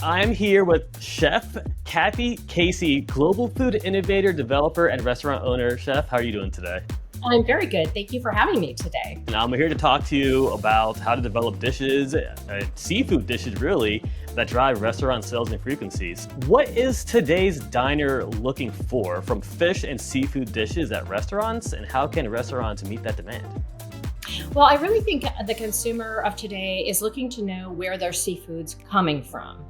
I'm here with Chef Kathy Casey, global food innovator, developer, and restaurant owner. Chef, how are you doing today? I'm very good. Thank you for having me today. And I'm here to talk to you about how to develop dishes, seafood dishes really, that drive restaurant sales and frequencies. What is today's diner looking for from fish and seafood dishes at restaurants, and how can restaurants meet that demand? Well, I really think the consumer of today is looking to know where their seafood's coming from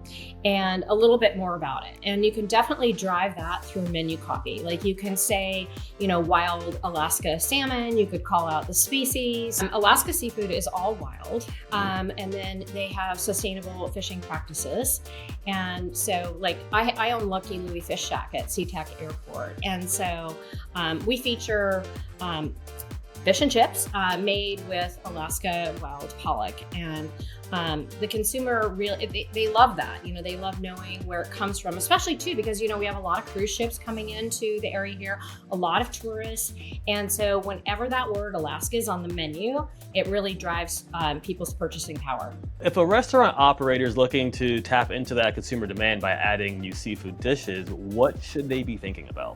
and a little bit more about it. And you can definitely drive that through menu copy. Like you can say, wild Alaska salmon, you could call out the species. Alaska seafood is all wild. And then they have sustainable fishing practices. And so like I own Lucky Louie Fish Shack at SeaTac Airport. And so we feature fish and chips made with Alaska wild pollock. And the consumer really, they love that. They love knowing where it comes from, especially too, because, we have a lot of cruise ships coming into the area here, a lot of tourists. And so whenever that word Alaska is on the menu, it really drives people's purchasing power. If a restaurant operator is looking to tap into that consumer demand by adding new seafood dishes, what should they be thinking about?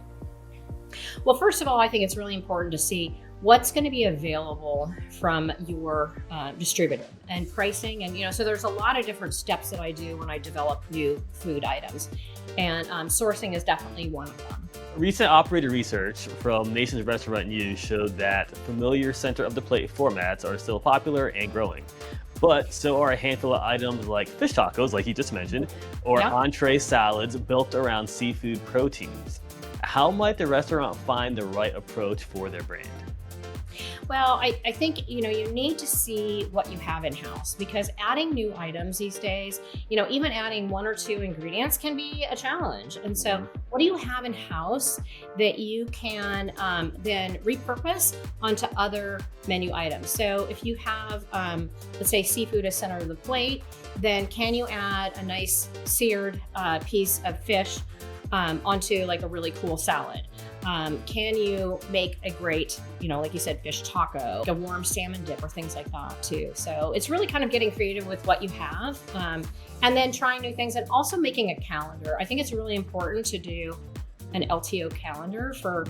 Well, first of all, I think it's really important to see what's going to be available from your distributor and pricing. And, so there's a lot of different steps that I do when I develop new food items. And sourcing is definitely one of them. Recent operator research from Nation's Restaurant News showed that familiar center of the plate formats are still popular and growing. But so are a handful of items like fish tacos, like you just mentioned, or entree salads built around seafood proteins. How might the restaurant find the right approach for their brand? Well, I think, you need to see what you have in-house, because adding new items these days, even adding one or two ingredients can be a challenge. And so what do you have in-house that you can then repurpose onto other menu items? So if you have, let's say seafood as center of the plate, then can you add a nice seared piece of fish onto like a really cool salad? Can you make a great, like you said, fish taco, like a warm salmon dip or things like that too? So it's really kind of getting creative with what you have and then trying new things and also making a calendar. I think it's really important to do an LTO calendar for,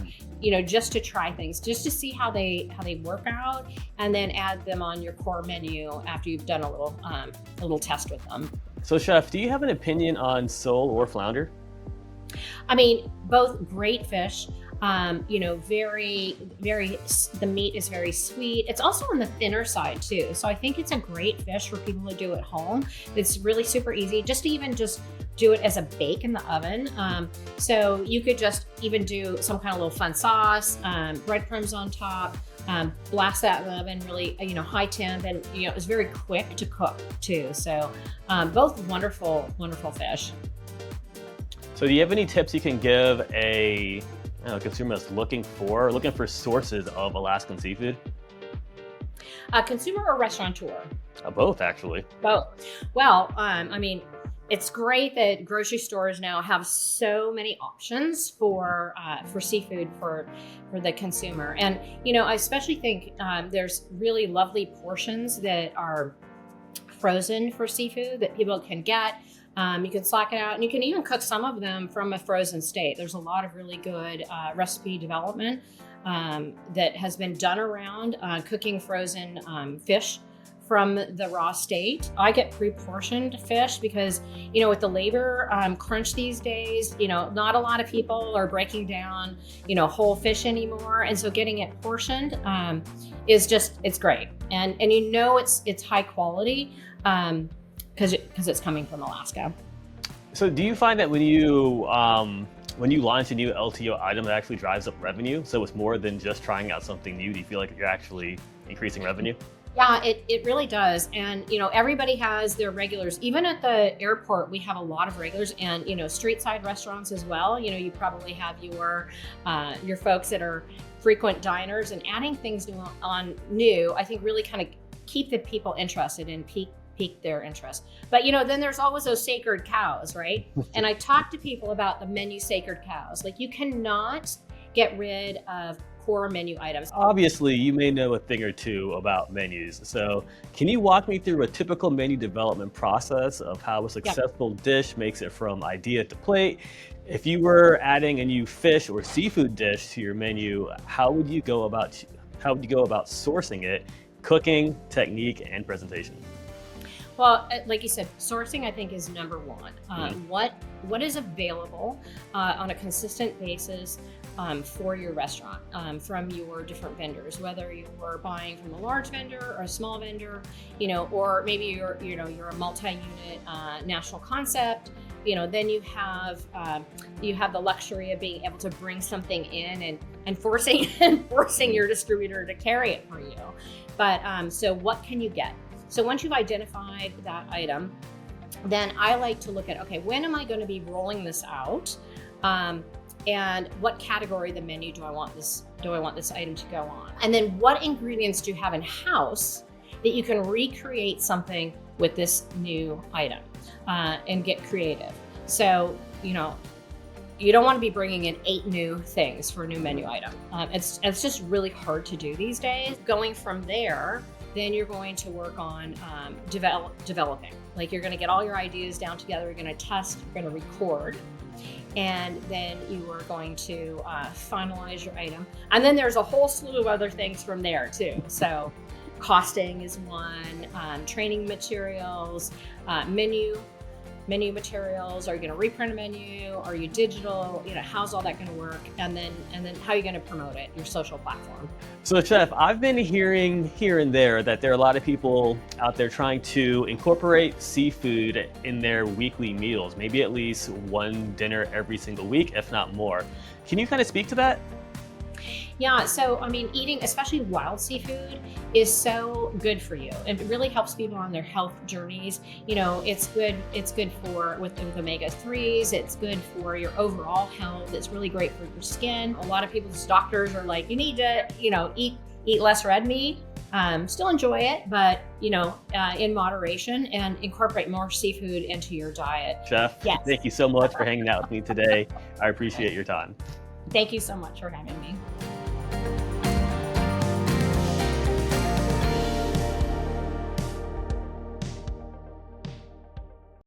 just to try things, just to see how they work out, and then add them on your core menu after you've done a little test with them. So Chef, do you have an opinion on sole or flounder? I mean, both great fish, very, very, the meat is very sweet. It's also on the thinner side too. So I think it's a great fish for people to do at home. It's really super easy just to do it as a bake in the oven. So you could just even do some kind of little fun sauce, breadcrumbs on top, blast that in the oven, really, high temp, and, it's very quick to cook too. So both wonderful, wonderful fish. So do you have any tips you can give a consumer that's looking for sources of Alaskan seafood? Consumer or restaurateur? Both, actually. Both. Well, it's great that grocery stores now have so many options for seafood for the consumer. And, I especially think there's really lovely portions that are frozen for seafood that people can get. You can slack it out, and you can even cook some of them from a frozen state. There's a lot of really good recipe development that has been done around cooking frozen fish from the raw state. I get pre-portioned fish because, with the labor crunch these days, not a lot of people are breaking down, whole fish anymore. And so getting it portioned it's great. And it's high quality. Because it's coming from Alaska. So do you find that when you launch a new LTO item, it actually drives up revenue? So it's more than just trying out something new. Do you feel like you're actually increasing revenue? Yeah, it really does. And, everybody has their regulars. Even at the airport, we have a lot of regulars and, street side restaurants as well. You probably have your folks that are frequent diners, and adding things new, I think really kind of keep the people interested and pique their interest. But then there's always those sacred cows, right? And I talk to people about the menu sacred cows. Like, you cannot get rid of core menu items. Obviously, you may know a thing or two about menus. So, can you walk me through a typical menu development process of how a Yep. successful dish makes it from idea to plate? If you were adding a new fish or seafood dish to your menu, how would you go about sourcing it, cooking, technique, and presentation? Well, like you said, sourcing I think is number one. Mhm. What is available on a consistent basis for your restaurant from your different vendors, whether you're buying from a large vendor or a small vendor, or maybe you're a multi-unit national concept. Then you have the luxury of being able to bring something in and forcing and forcing your distributor to carry it for you. But so what can you get? So once you've identified that item, then I like to look at, okay, when am I going to be rolling this out? And what category of the menu do I want this item to go on? And then what ingredients do you have in house that you can recreate something with this new item and get creative? So, you don't want to be bringing in 8 new things for a new menu item. It's just really hard to do these days. Going from there, then you're going to work on developing. Like you're going to get all your ideas down together, you're going to test, you're going to record, and then you are going to finalize your item. And then there's a whole slew of other things from there too. So costing is one, training materials, menu materials. Are you going to reprint a menu? Are you digital? How's all that going to work? And then how are you going to promote it? Your social platform. So, Chef, I've been hearing here and there that there are a lot of people out there trying to incorporate seafood in their weekly meals, maybe at least one dinner every single week, if not more. Can you kind of speak to that? Yeah, so eating, especially wild seafood, is so good for you. It really helps people on their health journeys. It's good. It's good with omega-3s. It's good for your overall health. It's really great for your skin. A lot of people's doctors are like, you need to, eat less red meat. Still enjoy it, but in moderation, and incorporate more seafood into your diet. Chef, Yes. thank you so much for hanging out with me today. I appreciate your time. Thank you so much for having me.